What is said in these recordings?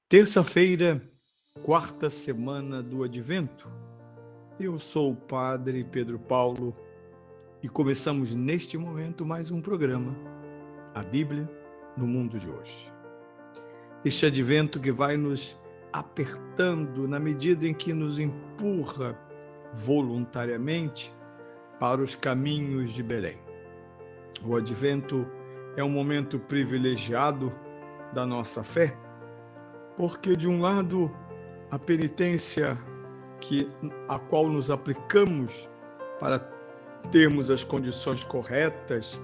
Terça-feira, quarta semana do Advento. Eu sou o Padre Pedro Paulo e começamos neste momento mais um programa, a Bíblia no Mundo de Hoje. Este Advento que vai nos apertando na medida em que nos empurra voluntariamente para os caminhos de Belém. O Advento é um momento privilegiado da nossa fé, porque de um lado a penitência a qual nos aplicamos para termos as condições corretas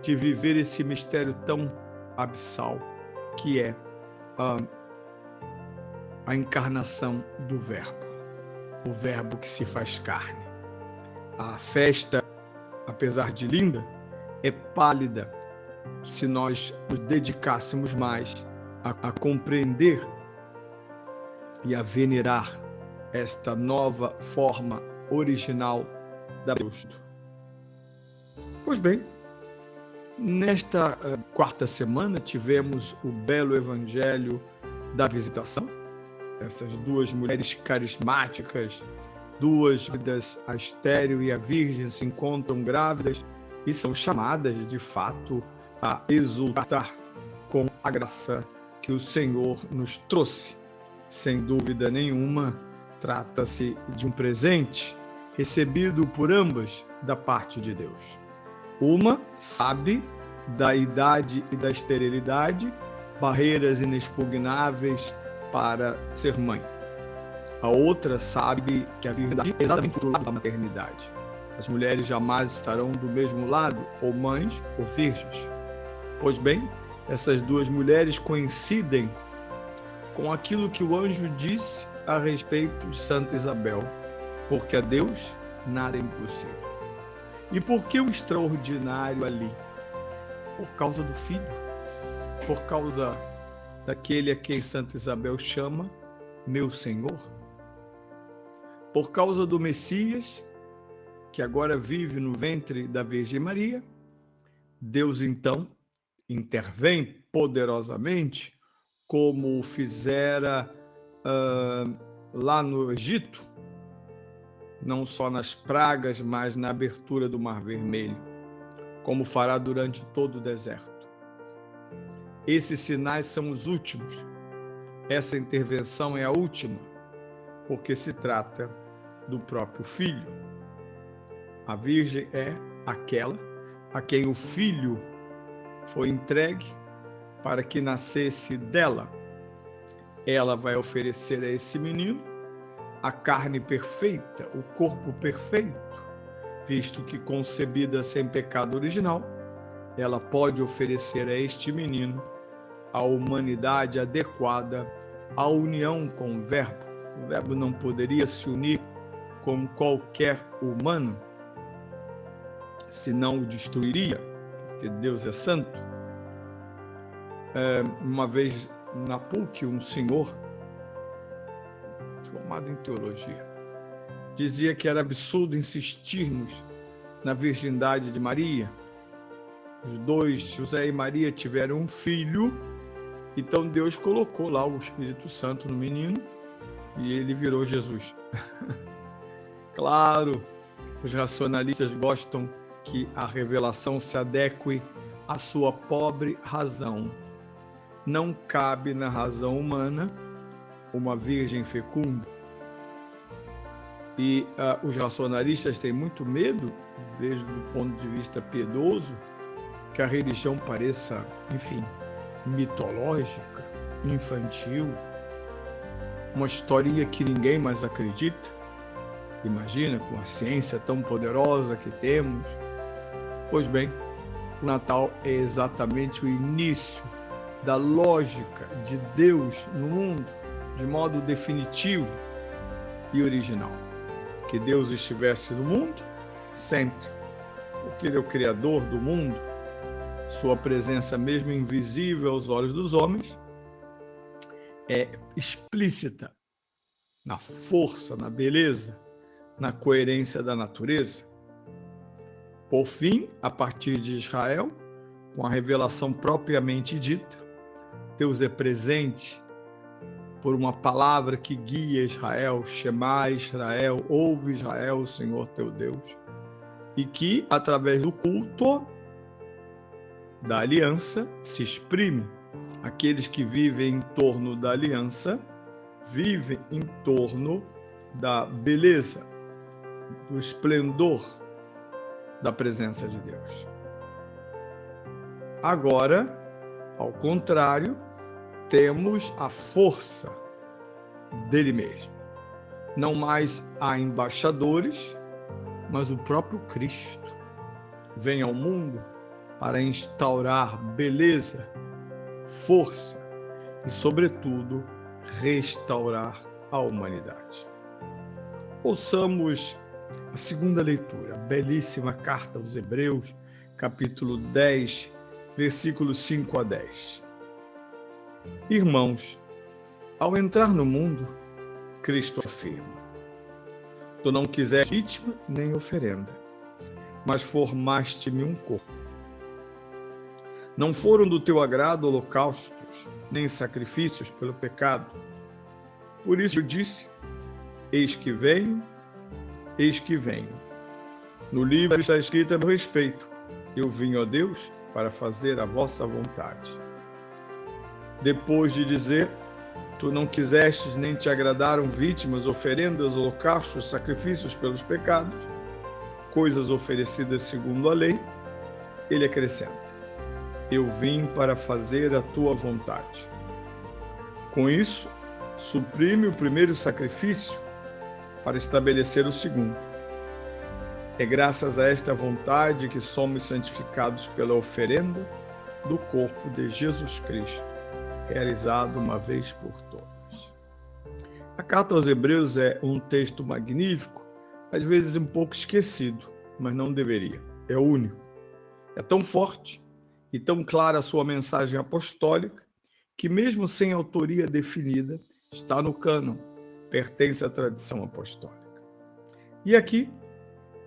de viver esse mistério tão abissal que é a encarnação do Verbo, o Verbo que se faz carne. A festa, apesar de linda, é pálida se nós nos dedicássemos mais a compreender e a venerar esta nova forma original da Deus. Pois bem, nesta quarta semana tivemos o belo evangelho da visitação. Essas duas mulheres carismáticas, duas vidas, a estéril e a virgem, se encontram grávidas e são chamadas, de fato, a exultar com a graça que o Senhor nos trouxe. Sem dúvida nenhuma, trata-se de um presente recebido por ambas da parte de Deus. Uma sabe da idade e da esterilidade, barreiras inexpugnáveis para ser mãe. A outra sabe que a virgindade é exatamente o lado da maternidade. As mulheres jamais estarão do mesmo lado, ou mães ou virgens. Pois bem, essas duas mulheres coincidem com aquilo que o anjo disse a respeito de Santa Isabel, porque a Deus nada é impossível. E por que o extraordinário ali? Por causa do Filho, por causa daquele a quem Santa Isabel chama meu Senhor, por causa do Messias, que agora vive no ventre da Virgem Maria. Deus então intervém poderosamente, como o fizera lá no Egito, não só nas pragas, mas na abertura do Mar Vermelho, como fará durante todo o deserto. Esses sinais são os últimos. Essa intervenção é a última, porque se trata do próprio Filho. A Virgem é aquela a quem o Filho foi entregue para que nascesse dela. Ela vai oferecer a esse menino a carne perfeita, o corpo perfeito, visto que concebida sem pecado original, ela pode oferecer a este menino a humanidade adequada à união com o Verbo. O Verbo não poderia se unir com qualquer humano, senão o destruiria, porque Deus é santo. Uma vez na PUC, um senhor formado em teologia dizia que era absurdo insistirmos na virgindade de Maria. Os dois, José e Maria, tiveram um filho, então Deus colocou lá o Espírito Santo no menino e ele virou Jesus. Claro, os racionalistas gostam que a revelação se adeque à sua pobre razão. Não cabe na razão humana uma virgem fecunda. E os racionalistas têm muito medo, vejo do ponto de vista piedoso, que a religião pareça, enfim, mitológica, infantil, uma historinha que ninguém mais acredita. Imagina, com a ciência tão poderosa que temos. Pois bem, o Natal é exatamente o início da lógica de Deus no mundo, de modo definitivo e original. Que Deus estivesse no mundo sempre, porque Ele é o Criador do mundo. Sua presença, mesmo invisível aos olhos dos homens, é explícita na força, na beleza, na coerência da natureza. Por fim, a partir de Israel, com a revelação propriamente dita, Deus é presente por uma palavra que guia Israel, Shema Israel, ouve Israel, o Senhor teu Deus, e que, através do culto da aliança, se exprime. Aqueles que vivem em torno da aliança, vivem em torno da beleza, do esplendor da presença de Deus. Agora, ao contrário, temos a força dele mesmo. Não mais há embaixadores, mas o próprio Cristo vem ao mundo para instaurar beleza, força e, sobretudo, restaurar a humanidade. Ouçamos a segunda leitura, a belíssima carta aos Hebreus, capítulo 10, versículos 5 a 10. Irmãos, ao entrar no mundo, Cristo afirma: tu não quiseste vítima nem oferenda, mas formaste-me um corpo. Não foram do teu agrado holocaustos, nem sacrifícios pelo pecado. Por isso eu disse: eis que venho, eis que venho. No livro está escrito a meu respeito: eu vim, ó Deus, para fazer a vossa vontade. Depois de dizer: tu não quisestes nem te agradaram vítimas, oferendas, holocaustos, sacrifícios pelos pecados, coisas oferecidas segundo a lei, ele acrescenta: eu vim para fazer a tua vontade. Com isso, suprime o primeiro sacrifício para estabelecer o segundo. É graças a esta vontade que somos santificados pela oferenda do corpo de Jesus Cristo, realizado uma vez por todas. A carta aos Hebreus é um texto magnífico, às vezes um pouco esquecido, mas não deveria. É único. É tão forte e tão clara a sua mensagem apostólica que, mesmo sem autoria definida, está no cânon, pertence à tradição apostólica. E aqui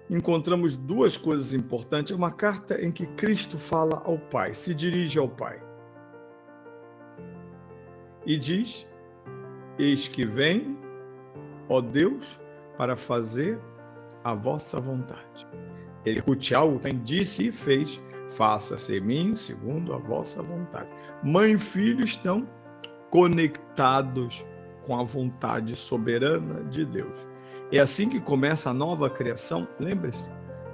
encontramos duas coisas importantes. É uma carta em que Cristo fala ao Pai, se dirige ao Pai. E diz: eis que vem, ó Deus, para fazer a vossa vontade. Ele repete algo que disse e fez: faça-se em mim segundo a vossa vontade. Mãe e filho estão conectados com a vontade soberana de Deus. É assim que começa a nova criação. Lembre-se,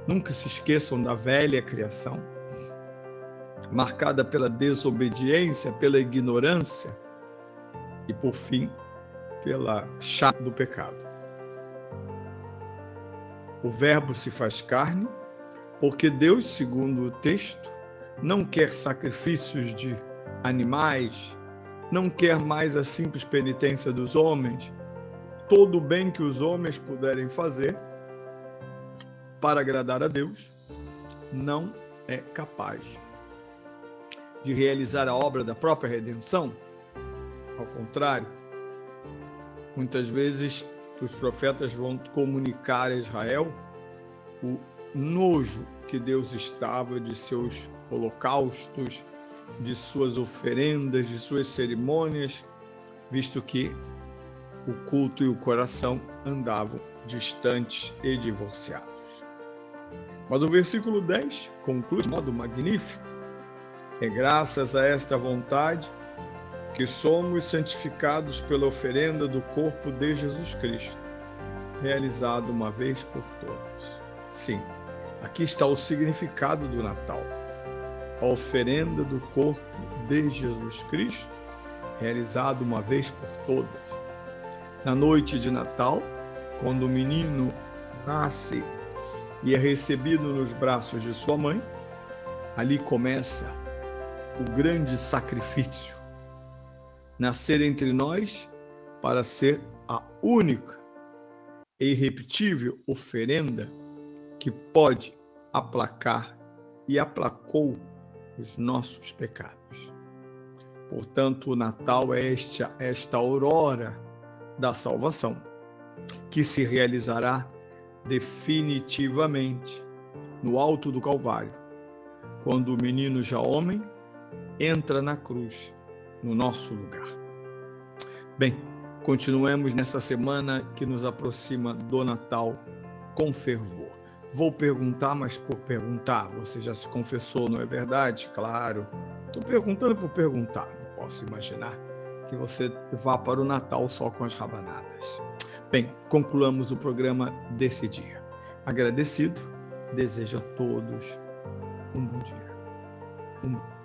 nunca se esqueçam da velha criação, marcada pela desobediência, pela ignorância e, por fim, pela chave do pecado. O Verbo se faz carne, porque Deus, segundo o texto, não quer sacrifícios de animais, não quer mais a simples penitência dos homens. Todo o bem que os homens puderem fazer para agradar a Deus, não é capaz de realizar a obra da própria redenção. Ao contrário, muitas vezes os profetas vão comunicar a Israel o nojo que Deus estava de seus holocaustos, de suas oferendas, de suas cerimônias, visto que o culto e o coração andavam distantes e divorciados. Mas o versículo 10 conclui de modo magnífico: é graças a esta vontade que somos santificados pela oferenda do corpo de Jesus Cristo, realizado uma vez por todas. Sim, aqui está o significado do Natal. A oferenda do corpo de Jesus Cristo, realizado uma vez por todas. Na noite de Natal, quando o menino nasce e é recebido nos braços de sua mãe, ali começa o grande sacrifício. Nascer entre nós para ser a única e irrepetível oferenda que pode aplacar e aplacou os nossos pecados. Portanto, o Natal é esta aurora da salvação, que se realizará definitivamente no alto do Calvário, quando o menino já homem entra na cruz, no nosso lugar. Bem, continuemos nessa semana que nos aproxima do Natal com fervor. Vou perguntar, mas por perguntar. Você já se confessou, não é verdade? Claro. Estou perguntando por perguntar. Não posso imaginar que você vá para o Natal só com as rabanadas. Bem, concluamos o programa desse dia. Agradecido, desejo a todos um bom dia.